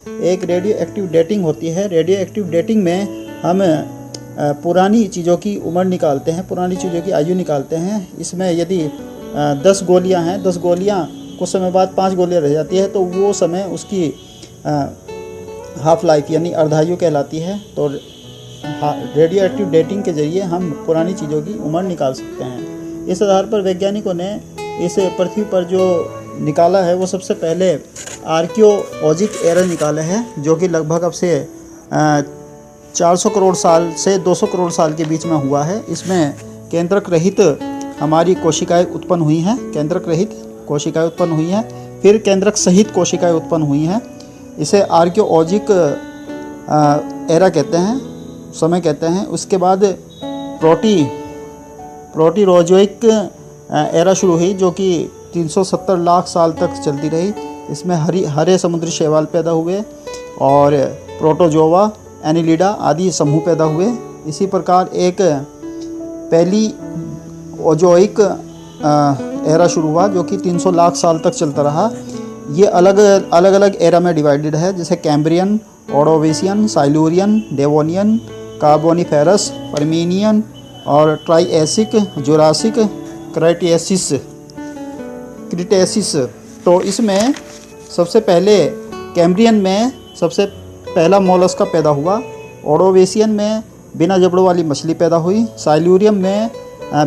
एक radio active dating होती है। रेडियो एक्टिव डेटिंग में हम पुरानी चीज़ों की उम्र निकालते हैं, पुरानी चीज़ों की आयु निकालते हैं। इसमें यदि 10 गोलियां हैं, 10 गोलियां कुछ समय बाद 5 गोलियां रह जाती है तो वो समय उसकी हाफ लाइफ यानी अर्धायु कहलाती है। तो रेडियो एक्टिव डेटिंग के ज़रिए हम पुरानी चीज़ों की उम्र निकाल सकते हैं। इस आधार पर वैज्ञानिकों ने इस पृथ्वी पर जो निकाला है वो सबसे पहले आर्कियोलॉजिक एरा निकाला है, जो कि लगभग अब से 400 करोड़ साल से 200 करोड़ साल के बीच में हुआ है। इसमें केंद्रक रहित हमारी कोशिकाएं उत्पन्न हुई हैं, केंद्रक रहित कोशिकाएं उत्पन्न हुई हैं, फिर केंद्रक सहित कोशिकाएं उत्पन्न हुई हैं। इसे आर्कियोलॉजिक एरा कहते हैं, समय कहते हैं। उसके बाद प्रोटीरोजोइक एरा शुरू हुई, जो कि 370 लाख साल तक चलती रही। इसमें हरे समुद्री शैवाल पैदा हुए और प्रोटोजोआ, एनिलिडा आदि समूह पैदा हुए। इसी प्रकार एक पैलिओजोइक एरा शुरू हुआ, जो कि 300 लाख साल तक चलता रहा। ये अलग अलग एरा में डिवाइडेड है, जैसे कैम्ब्रियन, ऑर्डोविशियन, साइलूरियन, डेवोनियन, कार्बोनिफेरस, परमिनियन और ट्राइएसिक, जुरासिक, क्रिटेसिस। तो इसमें सबसे पहले कैम्ब्रियन में सबसे पहला मोलस्का पैदा हुआ। ऑर्डोविशियन में बिना जबड़ों वाली मछली पैदा हुई। साइलूरियम में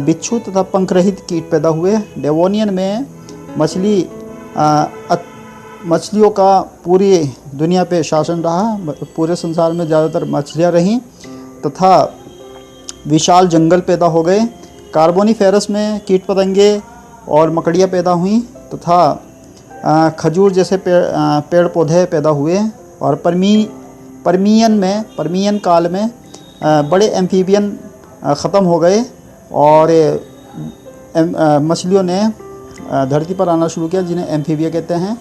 बिच्छू तथा पंख रहित कीट पैदा हुए। डेवोनियन में मछलियों का पूरी दुनिया पे शासन रहा, पूरे संसार में ज़्यादातर मछलियाँ रहीं तथा विशाल जंगल पैदा हो गए। कार्बोनिफेरस में कीट पतंगे और मकड़ियाँ पैदा हुईं तथा खजूर जैसे पेड़ पौधे पैदा हुए। और परमियन काल में बड़े एम्फीबियन ख़त्म हो गए और मछलियों ने धरती पर आना शुरू किया, जिन्हें एम्फीबिया कहते हैं,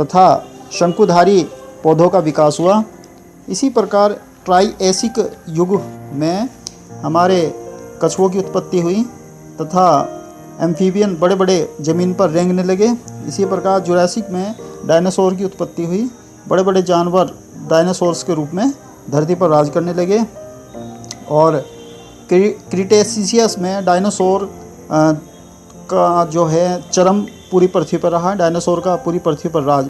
तथा शंकुधारी पौधों का विकास हुआ। इसी प्रकार ट्राइएसिक युग में हमारे कछुओं की उत्पत्ति हुई तथा एम्फीबियन बड़े बड़े ज़मीन पर रेंगने लगे। इसी प्रकार जुरासिक में डायनासोर की उत्पत्ति हुई, बड़े बड़े जानवर डायनासोर्स के रूप में धरती पर राज करने लगे। और क्रिटेशियस में डायनासोर का जो है चरम पूरी पृथ्वी पर रहा, डायनासोर का पूरी पृथ्वी पर राज